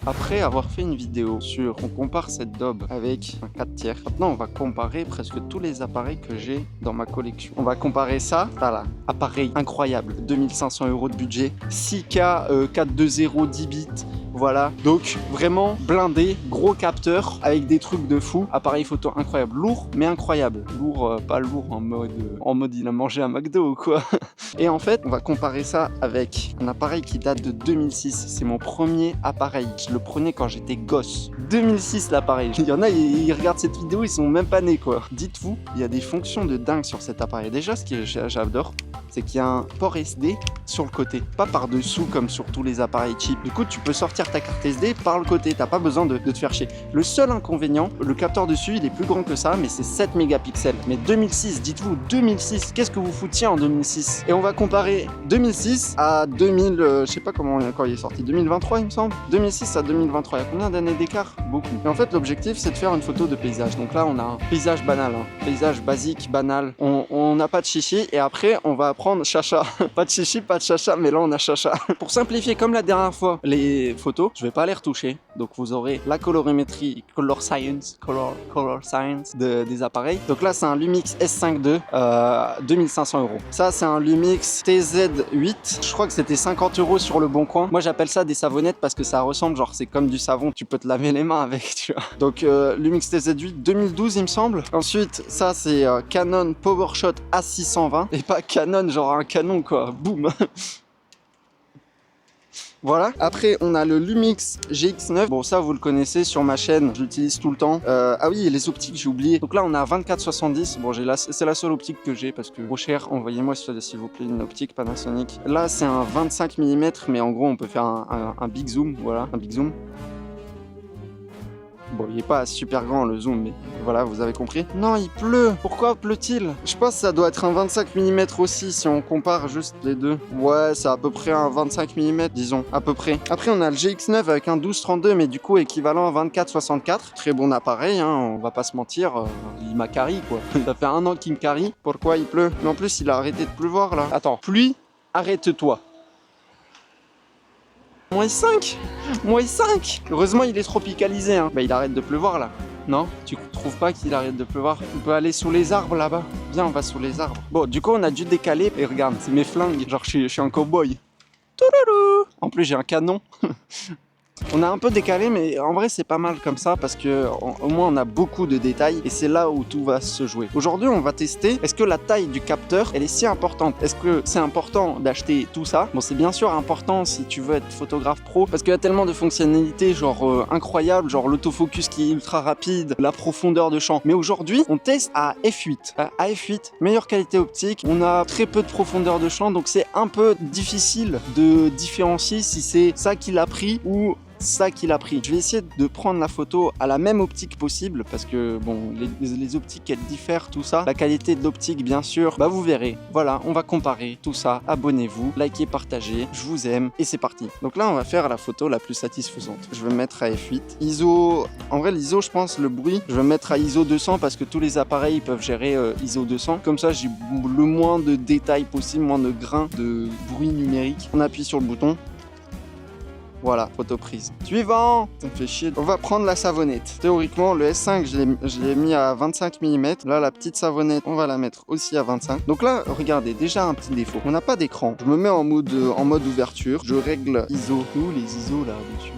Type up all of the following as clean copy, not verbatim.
Après avoir fait une vidéo sur on compare cette daube avec un 4 tiers, maintenant on va comparer presque tous les appareils que j'ai dans ma collection. On va comparer ça, voilà, appareil incroyable, 2500 € de budget, 6K 420 10 bits, voilà, donc vraiment blindé, gros capteur avec des trucs de fou, appareil photo incroyable, lourd mais incroyable, lourd, pas lourd en mode il a mangé un McDo ou quoi. Et en fait, on va comparer ça avec un appareil qui date de 2006. C'est mon premier appareil. Je le prenais quand j'étais gosse. 2006 l'appareil. Il y en a, ils regardent cette vidéo, ils sont même pas nés quoi. Dites-vous, il y a des fonctions de dingue sur cet appareil. Déjà, ce que j'adore, c'est qu'il y a un port SD sur le côté, pas par dessous comme sur tous les appareils cheap. Du coup, tu peux sortir ta carte SD par le côté, t'as pas besoin de te faire chier. Le seul inconvénient, le capteur dessus, il est plus grand que ça, mais c'est 7 mégapixels. Mais 2006, dites-vous, 2006, qu'est-ce que vous foutiez en 2006? Et on va comparer 2006 à 2000, je sais pas comment quand il est sorti, 2023 il me semble. 2006 à 2023, il y a combien d'années d'écart? Beaucoup. Et en fait, l'objectif, c'est de faire une photo de paysage. Donc là, on a un paysage banal, hein. Paysage basique, banal. On n'a pas de chichi, et après, on va prendre chacha. Pas de chichi, pas de chacha, mais là, on a chacha. Pour simplifier, comme la dernière fois, les photos, je vais pas les retoucher. Donc vous aurez la colorimétrie, color science des appareils. Donc là, c'est un Lumix S5 II, 2500 €. Ça, c'est un Lumix TZ8. Je crois que c'était 50 € sur le bon coin. Moi, j'appelle ça des savonnettes parce que ça ressemble, genre, c'est comme du savon. Tu peux te laver les mains avec, tu vois. Donc, Lumix TZ8 2012, il me semble. Ensuite, ça, c'est Canon PowerShot A620. Et pas Canon, genre un canon, quoi. Boum. Voilà. Après, on a le Lumix GX9. Bon, ça, vous le connaissez sur ma chaîne. Je l'utilise tout le temps. Ah oui, et les optiques, j'ai oublié. Donc là, on a 24-70. Bon, c'est la seule optique que j'ai parce que trop cher. Envoyez-moi, s'il vous plaît, une optique Panasonic. Là, c'est un 25 mm, mais en gros, on peut faire un big zoom. Voilà, un big zoom. Bon, il est pas super grand le zoom, mais voilà, vous avez compris. Non, il pleut. Pourquoi pleut-il? Je pense que ça doit être un 25 mm aussi, si on compare juste les deux. Ouais, c'est à peu près un 25 mm, disons, à peu près. Après, on a le GX9 avec un 12-32, mais du coup, équivalent à 24-64. Très bon appareil, hein, on va pas se mentir. Il m'a carry, quoi. Ça fait un an qu'il me carry. Pourquoi il pleut? Mais en plus, il a arrêté de pleuvoir, là. Attends, pluie, arrête-toi. Moins 5, moins 5. Heureusement, il est tropicalisé, hein. Bah, il arrête de pleuvoir, là. Non? Tu trouves pas qu'il arrête de pleuvoir? On peut aller sous les arbres, là-bas. Viens, on va sous les arbres. Bon, du coup, on a dû décaler. Et regarde, c'est mes flingues. Genre, je suis un cow-boy. En plus, j'ai un canon. On a un peu décalé, mais en vrai c'est pas mal comme ça parce que au moins on a beaucoup de détails et c'est là où tout va se jouer. Aujourd'hui on va tester, est-ce que la taille du capteur elle est si importante? Est-ce que c'est important d'acheter tout ça? Bon, c'est bien sûr important si tu veux être photographe pro parce qu'il y a tellement de fonctionnalités genre incroyables, genre l'autofocus qui est ultra rapide, la profondeur de champ. Mais aujourd'hui on teste à f8. À f8, meilleure qualité optique, on a très peu de profondeur de champ, donc c'est un peu difficile de différencier si c'est ça qu'il a pris ou ça qu'il a pris. Je vais essayer de prendre la photo à la même optique possible parce que bon, les optiques elles diffèrent, tout ça. La qualité de l'optique bien sûr, bah vous verrez. Voilà, on va comparer tout ça. Abonnez-vous, likez, partagez, je vous aime et c'est parti. Donc là on va faire la photo la plus satisfaisante. Je vais me mettre à f8. ISO, en vrai l'ISO je pense le bruit, je vais me mettre à ISO 200 parce que tous les appareils peuvent gérer ISO 200. Comme ça j'ai le moins de détails possible, moins de grains de bruit numérique. On appuie sur le bouton. Voilà, photo prise. Suivant! Ça me fait chier. On va prendre la savonnette. Théoriquement, le S5, je l'ai mis à 25 mm. Là, la petite savonnette, on va la mettre aussi à 25. Donc là, regardez, déjà un petit défaut. On n'a pas d'écran. Je me mets en mode ouverture. Je règle ISO. Où les ISO là dessus?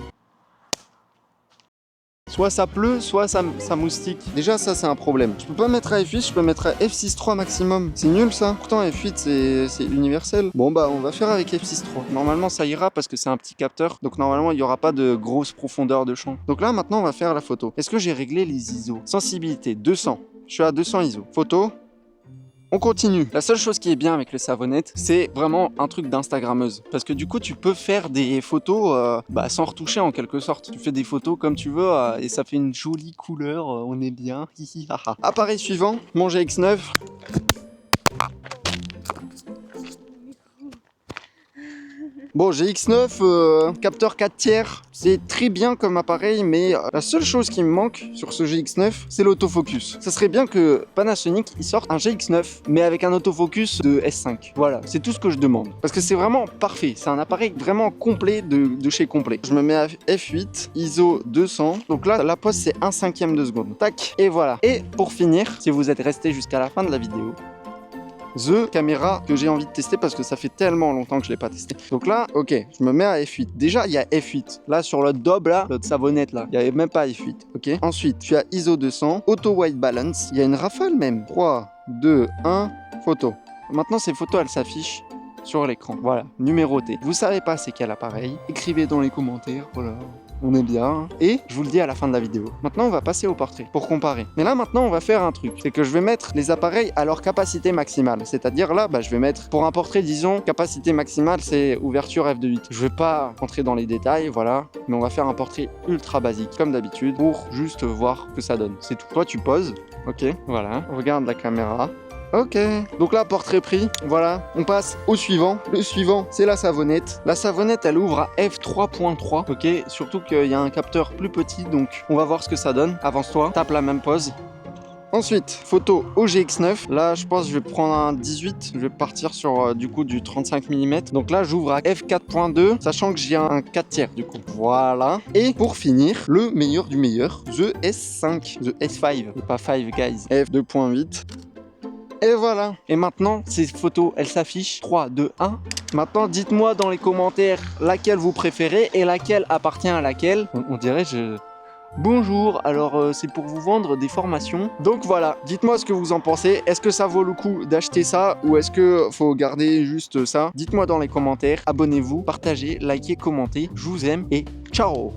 Soit ça pleut, soit ça moustique. Déjà, ça, c'est un problème. Je peux pas mettre à F8, je peux mettre à F6.3 maximum. C'est nul, ça. Pourtant, F8, c'est universel. Bon, bah, on va faire avec F6.3. Normalement, ça ira parce que c'est un petit capteur. Donc, normalement, il n'y aura pas de grosse profondeur de champ. Donc là, maintenant, on va faire la photo. Est-ce que j'ai réglé les ISO? Sensibilité, 200. Je suis à 200 ISO. Photo. On continue. La seule chose qui est bien avec le savonnette, c'est vraiment un truc d'instagrammeuse. Parce que du coup, tu peux faire des photos sans retoucher en quelque sorte. Tu fais des photos comme tu veux et ça fait une jolie couleur. On est bien. Appareil suivant, mon GX9. Bon, GX9, capteur 4 tiers, c'est très bien comme appareil, mais la seule chose qui me manque sur ce GX9, c'est l'autofocus. Ça serait bien que Panasonic il sorte un GX9, mais avec un autofocus de S5. Voilà, c'est tout ce que je demande. Parce que c'est vraiment parfait. C'est un appareil vraiment complet de chez complet. Je me mets à f8, ISO 200. Donc là, la pose, c'est 1/5 de seconde. Tac, et voilà. Et pour finir, si vous êtes resté jusqu'à la fin de la vidéo, The caméra que j'ai envie de tester parce que ça fait tellement longtemps que je l'ai pas testé. Donc là, ok, je me mets à F8. Déjà, il y a F8. Là, sur le Dob, là, l'autre savonnette, là, il n'y avait même pas F8. Ok. Ensuite, tu as ISO 200, Auto White Balance. Il y a une rafale même. 3, 2, 1, photo. Maintenant, ces photos, elles s'affichent sur l'écran. Voilà, numéroté. Vous savez pas c'est quel appareil? Écrivez dans les commentaires. Voilà. On est bien. Et je vous le dis à la fin de la vidéo. Maintenant, on va passer au portrait pour comparer. Mais là, maintenant, on va faire un truc. C'est que je vais mettre les appareils à leur capacité maximale. C'est-à-dire là, je vais mettre, pour un portrait, disons, capacité maximale, c'est ouverture f2.8. Je vais pas rentrer dans les détails, voilà. Mais on va faire un portrait ultra basique, comme d'habitude, pour juste voir ce que ça donne. C'est tout. Toi, tu poses. Ok, voilà. Regarde la caméra. Ok, donc là, portrait pris, voilà, on passe au suivant. Le suivant, c'est la savonnette. La savonnette, elle ouvre à f3.3, ok, surtout qu'il y a un capteur plus petit, donc on va voir ce que ça donne. Avance-toi, tape la même pose. Ensuite, photo au GX9. Là, je pense que je vais prendre un 18. Je vais partir sur du coup du 35 mm. Donc là, j'ouvre à f4.2, sachant que j'ai un 4 tiers du coup. Voilà. Et pour finir, le meilleur du meilleur, The S5, The S5, et pas 5 guys, f2.8. Et voilà. Et maintenant, ces photos, elles s'affichent. 3, 2, 1. Maintenant, dites-moi dans les commentaires laquelle vous préférez et laquelle appartient à laquelle. On dirait Bonjour, alors c'est pour vous vendre des formations. Donc voilà, dites-moi ce que vous en pensez. Est-ce que ça vaut le coup d'acheter ça ou est-ce que faut garder juste ça? Dites-moi dans les commentaires. Abonnez-vous, partagez, likez, commentez. Je vous aime et ciao!